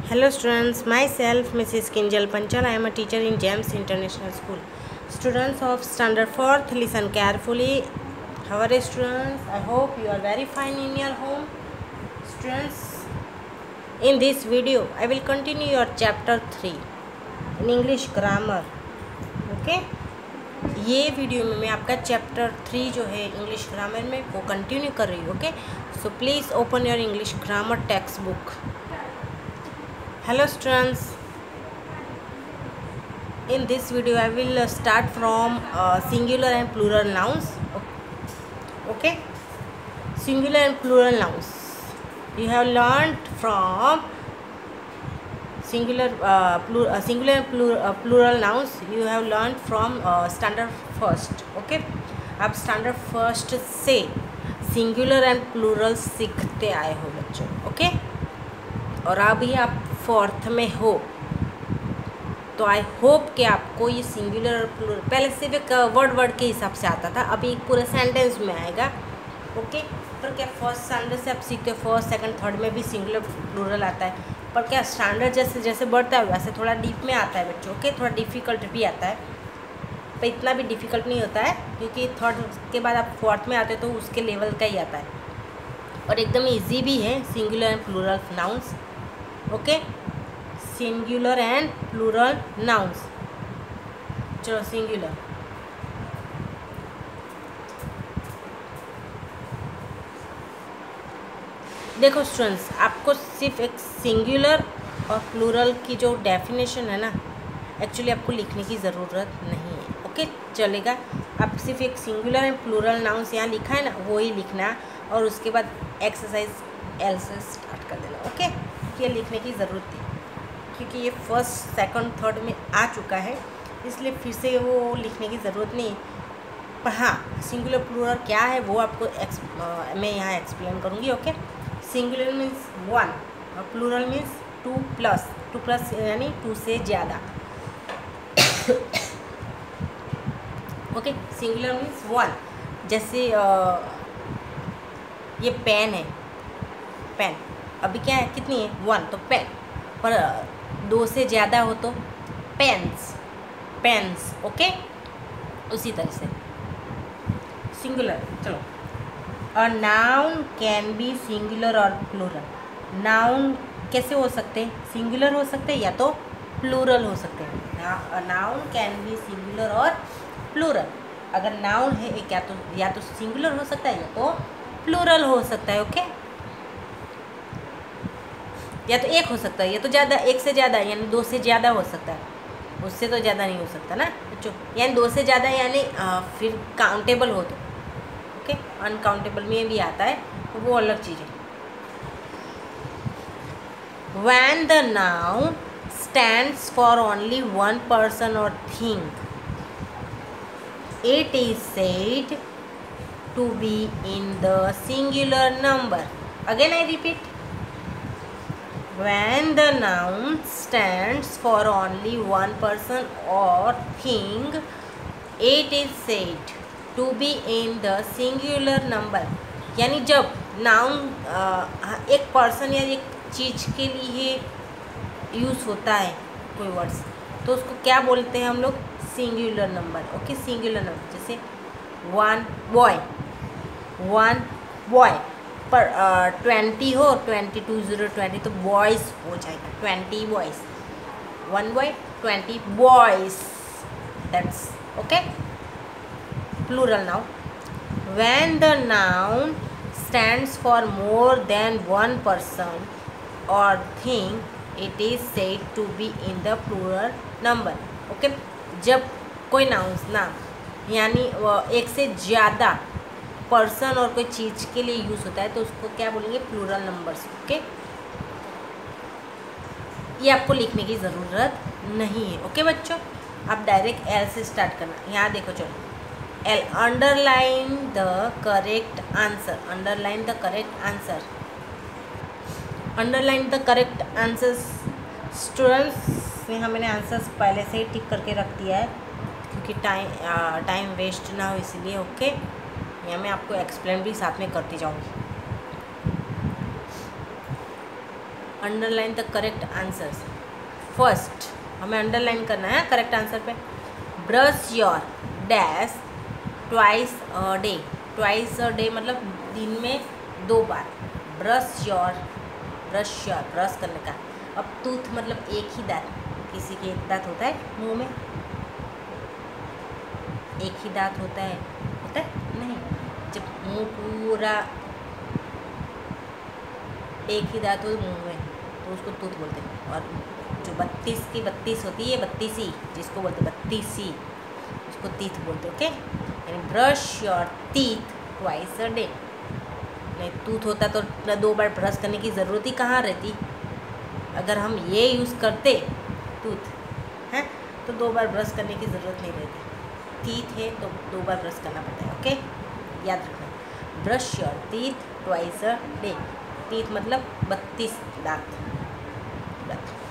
Hello students, myself Mrs. Kinjal Panchal. I am a teacher in GEMS International School. Students of standard 4th, listen carefully. How are you students? I hope you are very fine in your home. Students, in this video, I will continue your chapter 3 in English grammar. Okay? ये video में मैं आपका chapter 3 जो है English grammar में वो continue कर रही हूँ. Okay, so please open your English grammar text book. Hello students, in this video I will start from singular and plural nouns. Okay, singular and plural nouns you have learned from singular and plural nouns you have learned from standard first. Okay, आप standard first से singular and plural सीखते आए हो बच्चों. Okay, और अभी आप fourth में हो तो आई होप कि आपको ये सिंगुलर और प्लूरल पहले सिर्फ एक वर्ड के हिसाब से आता था, अभी एक पूरे सेंटेंस में आएगा. ओके, पर क्या फर्स्ट स्टैंडर्ड से आप सीखते हो, फर्स्ट सेकंड थर्ड में भी सिंगुलर प्लूरल आता है, पर क्या स्टैंडर्ड जैसे जैसे बढ़ता है वैसे थोड़ा डीप में आता है बच्चों. ओके, थोड़ा डिफ़िकल्ट भी आता है, पर इतना भी डिफ़िकल्ट नहीं होता है क्योंकि थर्ड के बाद आप फोर्थ में आते हो तो उसके लेवल का ही आता है और एकदम ईजी भी है singular and plural nouns. Okay, singular and plural nouns. चलो सिंगुलर. देखो स्टूडेंट्स, आपको सिर्फ एक सिंगुलर और प्लूरल की जो डेफिनेशन है ना, एक्चुअली आपको लिखने की ज़रूरत नहीं है. ओके, चलेगा. आप सिर्फ एक सिंगुलर एंड प्लूरल नाउन्स यहाँ लिखा है ना, वो ही लिखना और उसके बाद एक्सरसाइज एल से स्टार्ट कर देना. ओके, ये लिखने की ज़रूरत थी क्योंकि ये फर्स्ट सेकंड थर्ड में आ चुका है, इसलिए फिर से वो लिखने की ज़रूरत नहीं. पर हाँ, सिंगुलर प्लूरल क्या है वो आपको मैं यहाँ एक्सप्लेन करूँगी. ओके, सिंगुलर मीन्स वन और प्लूरल मीन्स टू प्लस यानी टू से ज़्यादा. Okay, singular means one. जैसे ये पेन है, पेन अभी क्या है, कितनी है, वन, तो पेन. पर दो से ज़्यादा हो तो पेन्स. ओके, उसी तरह से सिंगुलर. चलो, a noun can be singular और प्लूरल. नाउन कैसे हो सकते हैं, सिंगुलर हो सकते हैं या तो प्लूरल हो सकते हैं. A noun can be singular और प्लूरल. अगर नाउन है एक या तो सिंगुलर हो सकता है या तो प्लूरल हो सकता है. ओके, या तो एक हो सकता है या तो ज़्यादा, एक से ज़्यादा यानी दो से ज़्यादा हो सकता है, उससे तो ज़्यादा नहीं हो सकता ना बच्चों. यानी दो से ज़्यादा यानी फिर काउंटेबल हो तो. ओके, अनकाउंटेबल में भी आता है तो वो अलग चीज़ है. When the noun stands for only one person or thing it is said to be in the singular number. Again I repeat, when the noun stands for only one person or thing it is said to be in the singular number. यानी जब noun एक person या एक चीज़ के लिए use होता है कोई वर्ड्स, तो उसको क्या बोलते हैं हम लोग, singular number. Okay, singular number. जैसे वन बॉय पर 20 हो, 22 0 20 तो बॉयज़ हो जाएगा, 20 boys. One boy 20 boys, that's okay. Plural now, when the noun stands for more than one person or thing it is said to be in the plural number. Okay, जब कोई noun यानी एक से ज़्यादा person और कोई चीज़ के लिए यूज़ होता है तो उसको क्या बोलेंगे, प्लूरल नंबर्स. ओके, ये आपको लिखने की ज़रूरत नहीं है. ओके बच्चों, आप डायरेक्ट एल से स्टार्ट करना. यहाँ देखो, चलो L, underline the correct answer. Underline the correct answer. Underline the correct answers. Students, यहाँ मैंने आंसर्स पहले से ही टिक करके रख दिया है क्योंकि टाइम वेस्ट ना हो इसलिए. ओके, यहाँ मैं आपको एक्सप्लेन भी साथ में करती जाऊँगी. Underline the correct answers. First हमें अंडरलाइन करना है करेक्ट आंसर पे। Brush your dash twice a day. Twice a day मतलब दिन में 2 बार। ब्रश योर ब्रश करने का। अब टूथ मतलब एक ही दांत, किसी के एक दांत होता है मुंह में, एक ही दांत होता है नहीं। जब मुंह पूरा एक ही दांत हो मुंह में तो उसको टूथ बोलते हैं। और जो 32 की 32 होती है, 32 जिसको बोलते हैं 32 उसको टीथ बोलते हैं। ओके, यानी brush your teeth twice a day. नहीं टूथ होता तो 2 बार ब्रश करने की ज़रूरत ही कहाँ रहती। अगर हम ये यूज़ करते टूथ हैं तो 2 बार ब्रश करने की ज़रूरत नहीं रहती। टीथ है तो 2 बार ब्रश करना पड़ता है। ओके, याद रखना। Brush your teeth twice a day. Teeth मतलब 32 दांत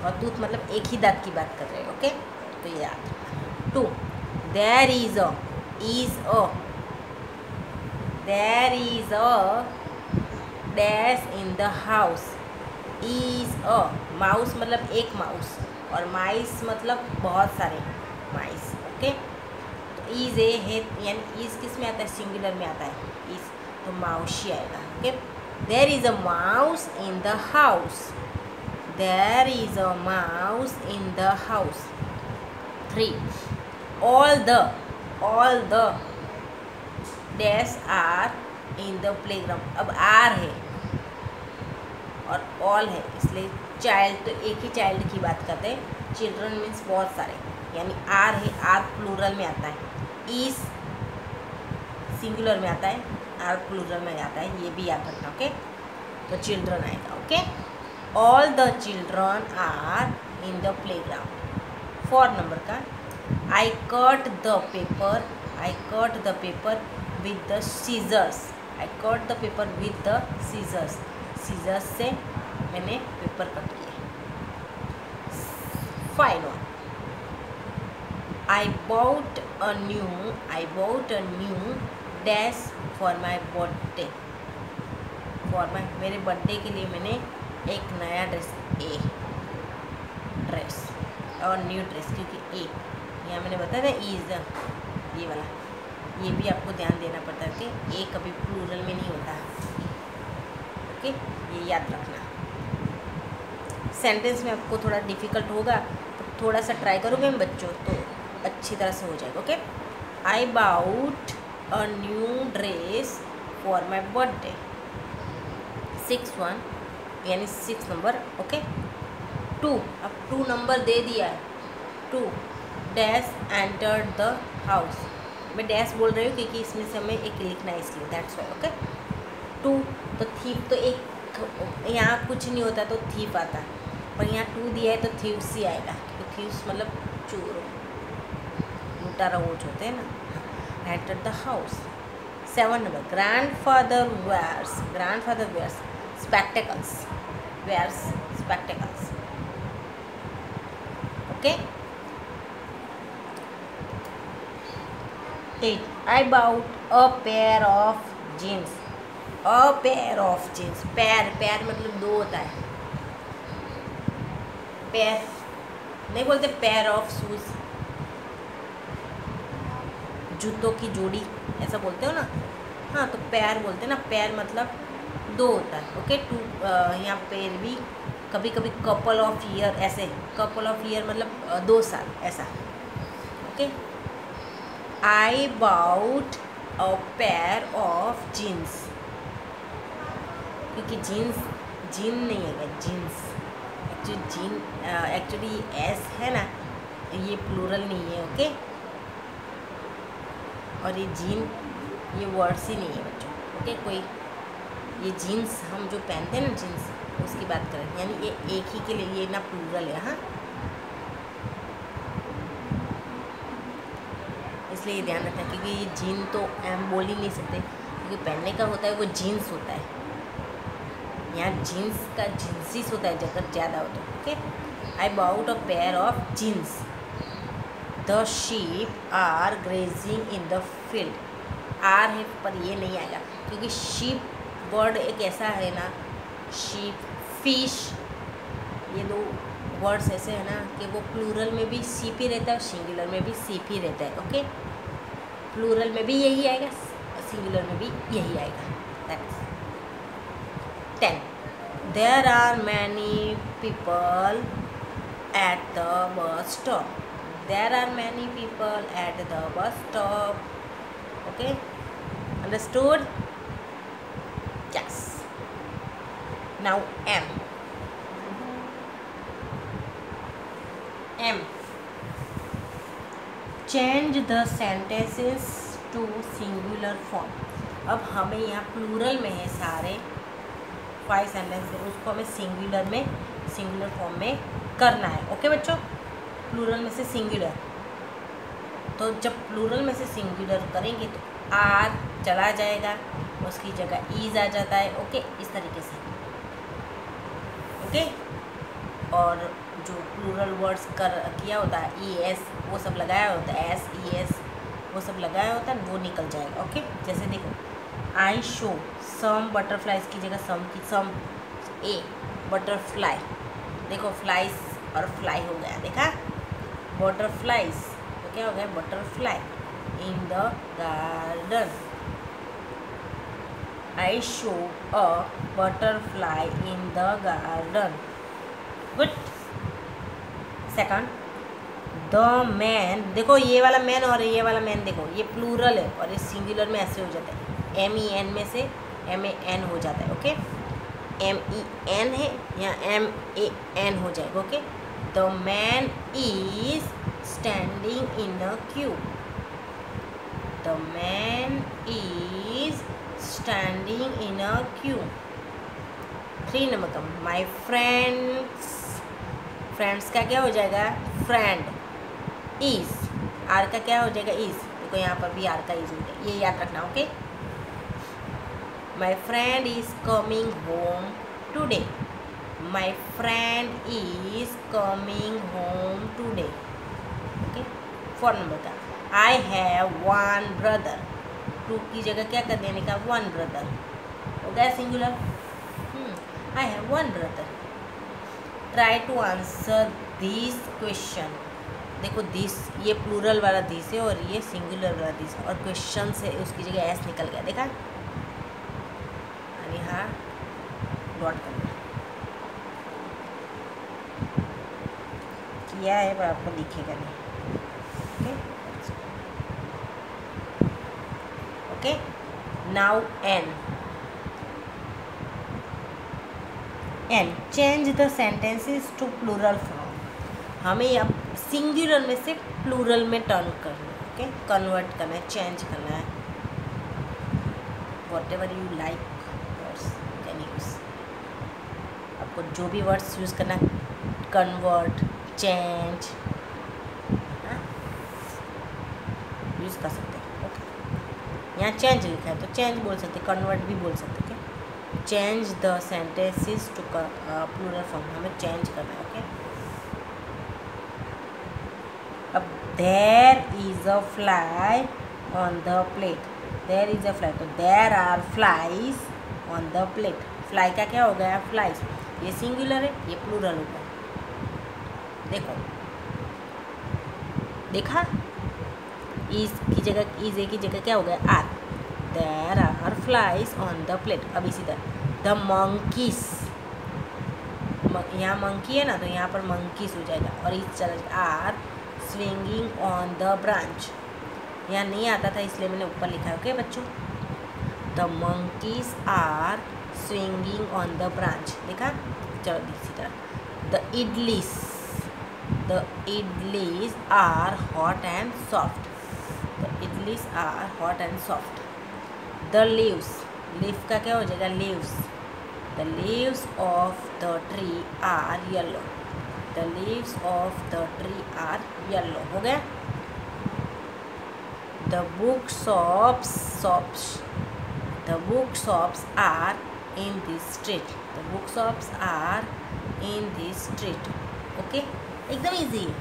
और टूथ मतलब एक ही दांत की बात कर रहे हैं। ओके, तो ये याद रखना। 2 there is a dash in the house. Is a mouse मतलब एक माउस और माइस मतलब बहुत सारे माइस। ओके, तो इज ए है यानी इज किस में आता है, सिंगुलर में आता है इज, तो माउस ही आएगा। Okay, there is a mouse in the house. There is a mouse in the house. 3 all the dash are in the playground. अब आर है और ऑल है इसलिए चाइल्ड, तो एक ही चाइल्ड की बात करते हैं। चिल्ड्रन मीन्स बहुत सारे, यानी आर है, आर प्लूरल में आता है। इज सिंगुलर में आता है, आर प्लूरल में आता है, ये भी याद रखना। ओके, तो चिल्ड्रन आएगा। Okay, all the children are in the playground. 4 number का I cut the paper with the scissors. I cut the paper with the scissors. Scissors से मैंने पेपर कट किया। 5 1 I bought a new dash for my birthday. मेरे birthday के लिए मैंने एक नया ड्रेस और न्यू ड्रेस, क्योंकि यहाँ मैंने बताया था इज ये वाला, ये भी आपको ध्यान देना पड़ता है कि कभी प्लूरल में नहीं होता। ओके, ये याद रखना। सेंटेंस में आपको थोड़ा डिफ़िकल्ट होगा तो थोड़ा सा ट्राई करोगे बच्चों तो अच्छी तरह से हो जाएगा। Okay, I bought a new dress for my birthday. 6 1 यानी 6 नंबर। ओके, 2 अब 2 नंबर दे दिया है। 2 डैश एंटर द हाउस। मैं डैश बोल रही हूँ क्योंकि इसमें से हमें एक लिखना है इसलिए, दैट्स वाई। ओके, 2 तो थीप तो एक यहाँ कुछ नहीं होता तो थीप आता, पर यहाँ 2 दिया है तो थीव्स ही आएगा। तो थीव्स मतलब चोर, लुटारा वो जो होते हैं ना। Enter the house. 7 number grandfather wears spectacles. Wears spectacles. Okay. 8 I bought a pair of jeans. पैर मतलब 2 होता है। पैर नहीं बोलते, पेयर ऑफ शूज, जूतों की जोड़ी ऐसा बोलते हो ना। हाँ, तो पैर बोलते हैं ना। पैर मतलब 2 होता है। ओके, 2 यहाँ पैर भी कभी कभी कपल ऑफ ईयर, ऐसे कपल ऑफ ईयर मतलब 2 साल ऐसा। Okay, I bought a pair of jeans, क्योंकि जीन नहीं है, जीन्स एक्चुअली एस है ना, ये प्लूरल नहीं है। ओके, और ये जीन ये वर्ड्स ही नहीं है बच्चों। ओके, कोई ये जीन्स हम जो पहनते हैं ना, जीन्स, उसकी बात करें, यानी ये एक ही के लिए, ये ना प्लूरल है। हाँ, इसलिए ये ध्यान रखना, क्योंकि ये जीन तो हम बोल ही नहीं सकते, क्योंकि पहनने का होता है वो जीन्स होता है। यहाँ जीन्स का जीन्सिस होता है अगर ज़्यादा हो तो। Okay, I bought a pair of jeans. The sheep are grazing in the field. Are है पर ये नहीं आएगा, क्योंकि शीप वर्ड एक ऐसा है ना, शीप, फिश, ये दो वर्ड्स ऐसे है ना कि वो प्लूरल में भी CP रहता है और सिंगुलर में भी CP रहता है। ओके, प्लूरल में भी यही आएगा, सिंगुलर में भी यही आएगा। That's 10. There are many people at the bus stop. There are many people at the bus stop. Okay, understood? Yes. Now M. Change the sentences to singular form. अब हमें यहाँ प्लूरल में है सारे 5 सेंटेंस, उसको हमें सिंगुलर फॉर्म में करना है। ओके बच्चों, प्लूरल में से सिंगुलर, तो जब प्लूरल में से सिंगुलर करेंगे तो आर चला जाएगा, उसकी जगह ईज आ जाता है। ओके, इस तरीके से। ओके, और जो प्लूरल वर्ड्स किया होता है ES वो सब लगाया होता है, SES वो सब लगाया होता है, वो निकल जाएगा। ओके, जैसे देखो आई शो सम बटरफ्लाइज की जगह सम ए बटरफ्लाई, देखो फ्लाइज और फ्लाई हो गया, देखा बटरफ्लाइज तो क्या हो गया butterfly in the garden. I show a butterfly in the garden. Good. Second, the man, देखो ये वाला मैन और ये वाला मैन, देखो ये प्लूरल है और ये सिंगुलर में ऐसे हो जाता है, MEN में से MAN हो जाता है। ओके, MEN है या MAN हो जाएगा। Okay, the man is standing in a Q. The man is standing in a Q. 3 number का, माई फ्रेंड्स का क्या हो जाएगा फ्रेंड इज, आर का क्या हो जाएगा इज, देखो यहाँ पर भी आर का इज हो गया, ये याद रखना। Okay, my friend is coming home today. My friend is coming home today. Okay, 4 number का, आई हैव 1 ब्रदर। 2 की जगह क्या कर देने का 1 ब्रदर हो गया singular. I have 1 brother. Try to answer this question. देखो दिस ये प्लूरल वाला दिस है और ये सिंगुलर वाला दिस, और क्वेश्चन से उसकी जगह एस निकल गया, देखा, और यहाँ डॉट करना किया है पर आपको दिखेगा नहीं। Okay, now an change the sentences to plural form. हमें अब सिंगुलर में से प्लूरल में टर्न करना है। ओके, कन्वर्ट करना है, चेंज करना है। What ever you like words can use, आपको जो भी वर्ड्स यूज़ करना है, कन्वर्ट, चेंज, यूज़ कर सकते हैं। ओके, यहाँ चेंज लिखा है तो चेंज बोल सकते, कन्वर्ट भी बोल सकते। Okay, change the sentences to plural form, हमें चेंज करना है। ओके, अब there is a fly on the plate. There is a fly, तो there are flies on the plate. Fly का क्या हो गया फ्लाइज, ये सिंगुलर है, ये प्लूरल हो गया। देखो देखा, इज की जगह इज ए की जगह क्या हो गया are. There are flies on the plate. अब इसी तरह द मंकीज, यहाँ मंकी है ना तो यहाँ पर मंकीज हो जाएगा, और इस चला are swinging on the branch. यहाँ नहीं आता था इसलिए मैंने ऊपर लिखा है। ओके बच्चों, the monkeys are swinging on the branch, देखा। चलो इसी तरह the idlis are hot and soft. The idlis are hot and soft. The leaves, leaf का क्या हो जाएगा leaves. The leaves of the tree are yellow. The leaves of the tree are yellow हो गया। The book shops are in this street. The book shops are in this street. Okay, एकदम easy है,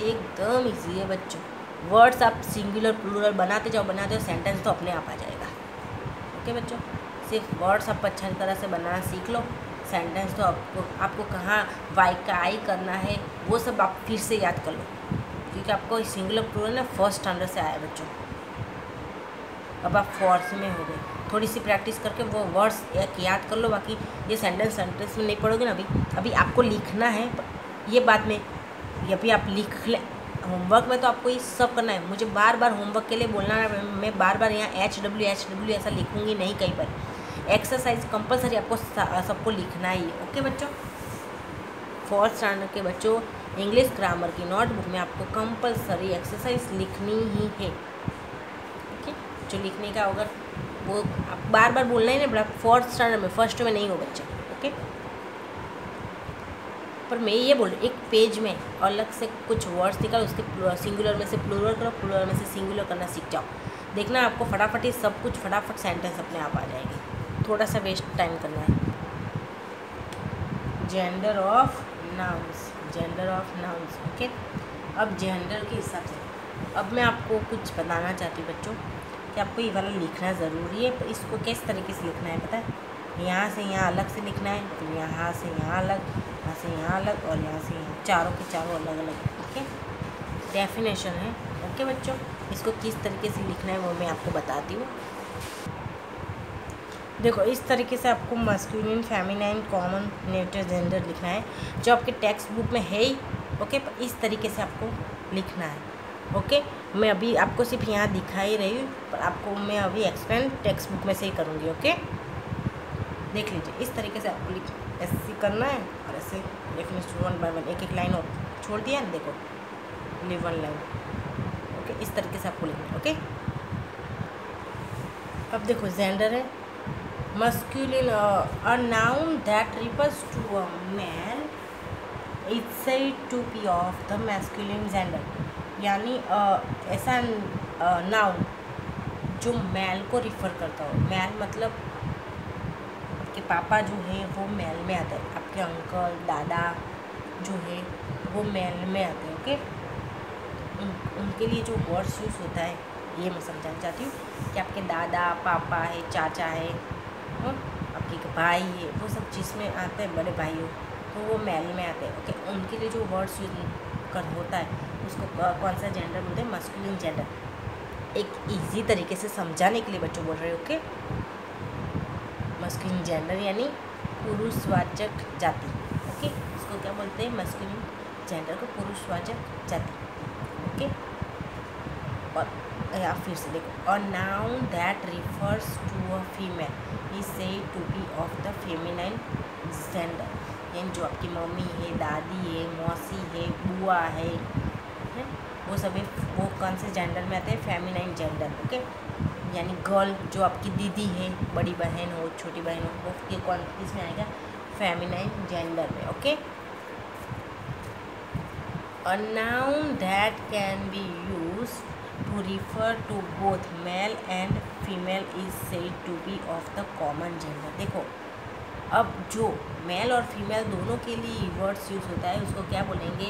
एकदम easy है बच्चों। Words आप singular plural बनाते जाओ, सेंटेंस तो अपने आप आ जाएगा। ओके बच्चों, सिर्फ वर्ड्स आप अच्छी तरह से बनाना सीख लो, सेंटेंस तो आपको कहाँ वाई का आई करना है वो सब आप फिर से याद कर लो, क्योंकि आपको सिंगुलर प्लूरल ना फर्स्ट स्टैंडर्ड से आया बच्चों। अब आप फोर्थ में हो गए, थोड़ी सी प्रैक्टिस करके वो वर्ड्स एक याद कर लो, बाकी ये सेंटेंस में नहीं पढ़ोगे ना। अभी आपको लिखना है, ये बाद में, ये भी आप लिख ले। होमवर्क में तो आपको ये सब करना है। मुझे बार बार होमवर्क के लिए बोलना है, मैं बार बार यहाँ HW ऐसा लिखूँगी नहीं कहीं पर। एक्सरसाइज कंपलसरी आपको सबको लिखना ही है। ओके बच्चों, फोर्थ स्टैंडर्ड के बच्चों इंग्लिश ग्रामर की नोटबुक में आपको कंपलसरी एक्सरसाइज लिखनी ही है। ओके, जो लिखने का होगा वो आप बार बार बोलना ही नहीं पड़ा। फोर्थ स्टैंडर्ड में फर्स्ट में नहीं हो बच्चे। ओके, पर मैं ये बोल रही एक पेज में अलग से कुछ वर्ड्स निकाल, उसके सिंगुलर में से प्लूरल करो, प्लूरल में से सिंगुलर करना सीख जाओ। देखना आपको फटाफट ही सब कुछ फटाफट सेंटेंस अपने आप आ जाएंगे, थोड़ा सा वेस्ट टाइम करना है। Gender of nouns, gender of nouns. Okay, अब जेंडर के हिसाब से अब मैं आपको कुछ बताना चाहती हूँ बच्चों कि आपको ये वाला लिखना ज़रूरी है। पर इसको किस तरीके से लिखना है पता है? यहाँ से यहाँ अलग से लिखना है, फिर यहाँ से यहाँ अलग, यहाँ से यहाँ अलग, और यहाँ से यहाँ, चारों के चारों अलग अलग। ओके, डेफिनेशन है। ओके बच्चों, इसको किस तरीके से लिखना है वो मैं आपको बताती हूँ। देखो, इस तरीके से आपको masculine, feminine, common, neutral, gender लिखना है, जो आपके टेक्स्ट बुक में है ही। ओके, पर इस तरीके से आपको लिखना है। ओके, मैं अभी आपको सिर्फ यहाँ दिखा ही रही हूँ, पर आपको मैं अभी एक्सप्लेन टेक्स्ट बुक में से ही करूँगी। ओके, देख लीजिए, इस तरीके से आपको ऐसे करना है, और ऐसे लिखने वन बाय वन, एक एक लाइन और छोड़ दिया ना, देखो लिव वन लाइन। ओके, इस तरीके से आपको लिखना है। ओके, अब देखो जेंडर है masculine, a noun that refers to a man is said to be of the masculine gender। यानी ऐसा नाउन जो मैल को रिफ़र करता हो। मैल मतलब आपके पापा जो है वो मैल में आते हैं, आपके अंकल दादा जो है वो मैल में आते हैं। ओके, उनके लिए जो वर्ड्स यूज़ होता है ये मैं समझाना चाहती हूँ कि आपके दादा पापा है, चाचा है, आपके भाई है, वो सब चीज़ में आते हैं, बड़े भाई हो तो वो मेल में आते हैं। ओके, उनके लिए जो वर्ड्स यूज कर होता है उसको कौन सा जेंडर बोलते हैं? Masculine gender. एक इजी तरीके से समझाने के लिए बच्चों बोल रहे हो। ओके, मस्कुलिन जेंडर यानी पुरुषवाचक जाति। ओके, इसको क्या बोलते हैं? मस्कुलिन जेंडर को पुरुषवाचक जाति। ओके, और या फिर से देखो, a noun that refers to a female is said to be of the feminine gender. यानी जो आपकी मम्मी है, दादी है, मौसी है, बुआ है, वो सभी वो कौन से जेंडर में आते हैं? Feminine gender. ओके, यानी गर्ल जो आपकी दीदी है, बड़ी बहन हो, छोटी बहन हो, वो ये कौन इसमें आएगा? फेमिनाइन जेंडर में। Okay, a noun that can be used to refer to both male and female is said to be of the common gender। देखो, अब जो मेल और फीमेल दोनों के लिए वर्ड्स यूज़ होता है उसको क्या बोलेंगे?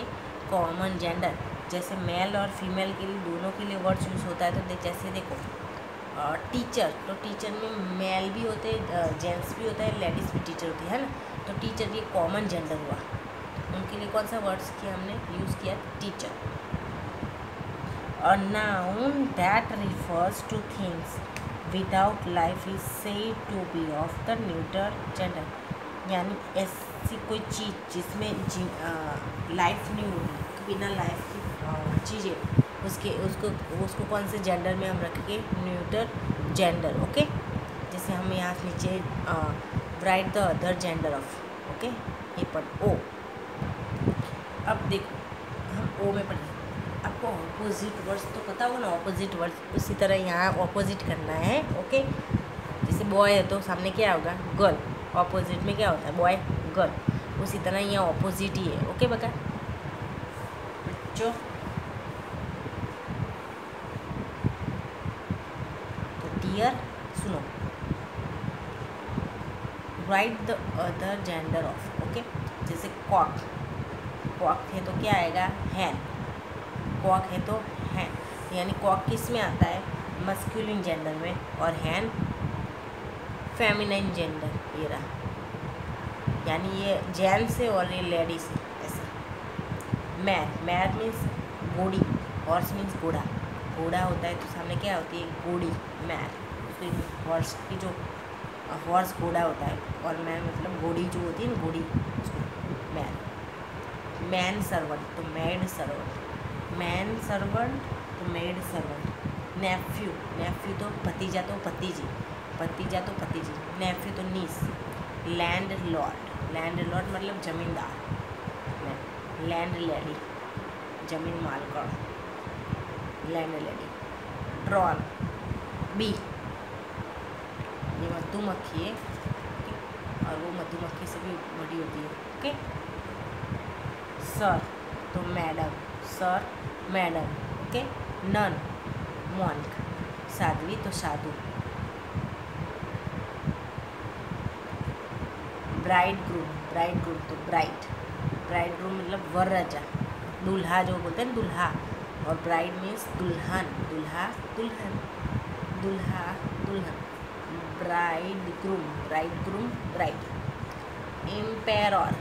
Common gender. जैसे मेल और फीमेल के लिए दोनों के लिए वर्ड्स यूज़ होता है, तो जैसे देखो टीचर, तो टीचर में मेल भी होते हैं, जेंट्स भी होता है, लेडीज़ भी टीचर होती है ना। तो टीचर ये कॉमन जेंडर हुआ, उनके लिए कौन सा वर्ड्स किया हमने? यूज़ किया teacher. A noun that refers to things without life is said to be of the neuter gender। यानी ऐसी कोई चीज़ जिसमें लाइफ नहीं होगी, बिना लाइफ की चीज़ें, उसको कौन से जेंडर में हम रखेंगे? Neuter gender. ओके, जैसे हम यहाँ नीचे right the other gender of. Okay, ये पढ़ ओ। अब देखो हम ओ में पढ़ेंगे, आपको ऑपोजिट वर्ड्स तो पता होगा ना, ऑपोजिट वर्ड्स उसी तरह यहाँ ऑपोजिट करना है। ओके, जैसे बॉय है तो सामने क्या होगा? गर्ल। ऑपोजिट में क्या होता है? Boy girl. उसी तरह यहाँ ऑपोजिट ही है। ओके बका बच्चों, तो डियर सुनो, right the other gender of. Okay, जैसे कॉक, कॉक है तो क्या आएगा? हैन। कॉक है तो हैन, यानी कॉक किस में आता है? मस्कुलिन जेंडर में, और हैन फेमिनाइन जेंडर। ये रहा, यानी ये जेंट्स है और ये लेडीज है ऐसा। मैर मीन्स घोड़ी, हॉर्स मीन्स घोड़ा, घोड़ा होता है तो सामने क्या होती है घोड़ी, मैर। उसकी हॉर्स की जो हॉर्स घोड़ा होता है और मैन मतलब घोड़ी जो होती है ना घोड़ी, उसको मैन। मैन सर्वेंट तो मेड सर्वेंट, मैन सर्वेंट तो मेड सर्वेंट। नेफ्यू, नेफ्यू तो भतीजा तो भतीजी, भतीजा तो भतीजी, नेफ्यू तो नीस। लैंड लॉर्ड, लैंड लॉर्ड मतलब जमींदार, लैंड लेडी जमीन मालकड़, लैंड लेडी। ड्रॉन, बी, ये मधुमक्खी है और वो मधुमक्खी से भी बड़ी होती है। ओके। सर तो madam, sir madam. Okay. Nun, monk, साध्वी तो साधु। ब्राइड ग्रूम, ब्राइड ग्रूम तो ब्राइड, ब्राइड ग्रूम मतलब वरराजा, दूल्हा जो बोलते हैं दूल्हा, और ब्राइड मीन्स दुल्हन, दूल्हा दुल्हन, दूल्हा दुल्हन। Bride groom, bride groom bride. Emperor,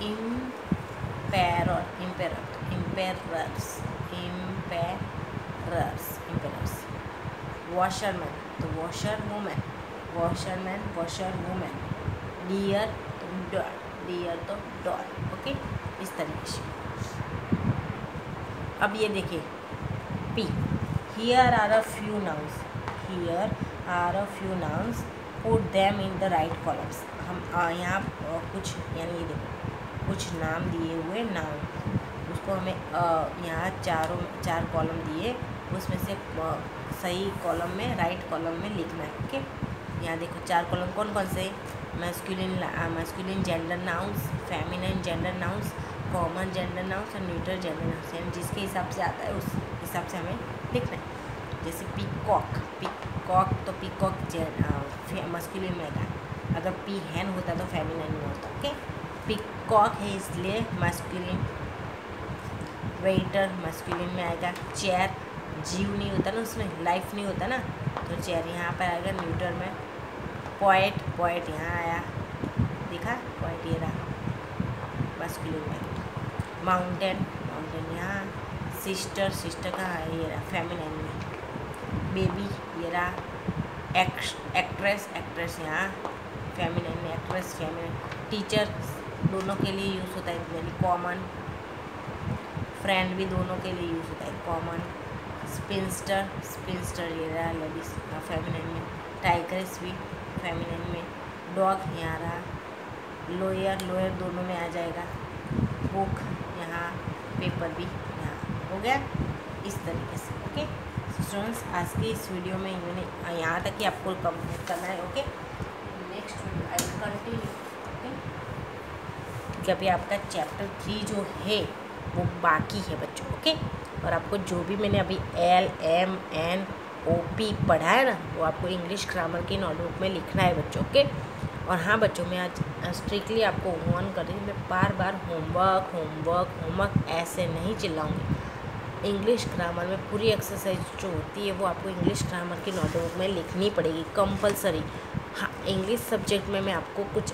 emperor, emperor, emperors, emperors, emperors. Washerman तो washer women, washerman washer women. Deer तो डॉल, डियर तो डॉल। ओके, इस तरीके से। अब ये देखिए P, here are a few nouns, here are a few nouns, put them in the right columns. हम यहाँ कुछ यानी ये देखो कुछ नाम दिए हुए नाउन, उसको हमें यहाँ चार कॉलम दिए, उसमें से सही कॉलम में राइट कॉलम में लिखना है। ओके, यहाँ देखो 4 कॉलम कौन कौन से, masculine gender nouns, feminine gender nouns, common gender nouns और न्यूट्रल जेंडर नाउन्स, यानी जिसके हिसाब से आता है उस हिसाब से हमें लिखना है। जैसे पीकॉक, पीकॉक तो पीकॉक मस्कुलिन में आएगा, अगर पी हैन होता तो फेमिनिन में होता। ओके, पीकॉक है इसलिए मस्कुलिन। वेटर मस्कुलिन में आएगा। चेयर जीव नहीं होता ना, उसमें लाइफ नहीं होता ना, तो चेयर यहाँ पर आएगा न्यूट्रल में। पोएट, पोएट यहाँ आया, देखा पोएट ये रहा मस्कुलिन में। माउंटेन, माउंटेन यहाँ। सिस्टर, सिस्टर कहाँ है, ये रहा फेमिनिन में। बेबी ये रहा। एक्ट्रेस, एक्ट्रेस यहाँ फेमिनिन में, एक्ट्रेस फेमिनिन। टीचर दोनों के लिए यूज़ होता है यानी कॉमन। फ्रेंड भी दोनों के लिए यूज़ होता है कॉमन। स्पिंस्टर, स्पिंस्टर ये रहा लेडीज फेमिनिन में। टाइग्रेस भी फेमिनिन में। डॉग यहाँ रहा। लॉयर, लॉयर दोनों में आ जाएगा। बुक यहाँ, पेपर भी यहाँ हो गया इस तरीके से। ओके स्टूडेंट्स, आज की इस वीडियो में मैंने यहाँ तक ही आपको कंप्लीट करना है। Okay, next video I will continue. Okay, क्योंकि अभी आपका चैप्टर 3 जो है वो बाकी है बच्चों। ओके, और आपको जो भी मैंने अभी LMNOP पढ़ा है ना, वो आपको इंग्लिश ग्रामर की नोटबुक में लिखना है बच्चों। ओके, और हाँ बच्चों, मैं आज स्ट्रिक्टली आपको वार्न कर रही हूँ, मैं बार बार होमवर्क होमवर्क होमवर्क ऐसे नहीं चिल्लाऊँगी। इंग्लिश ग्रामर में पूरी एक्सरसाइज जो होती है वो आपको इंग्लिश ग्रामर की नोटबुक में लिखनी पड़ेगी कंपलसरी। हाँ, इंग्लिश सब्जेक्ट में मैं आपको कुछ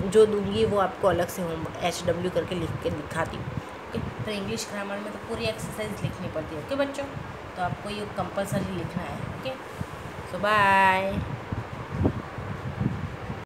जो दूंगी वो आपको अलग से होम HW करके लिख के दिखाती हूँ। ओके, तो इंग्लिश ग्रामर में तो पूरी एक्सरसाइज लिखनी पड़ती है। ओके बच्चों, तो आपको ये कंपलसरी लिखना है। ओके, सो बाय।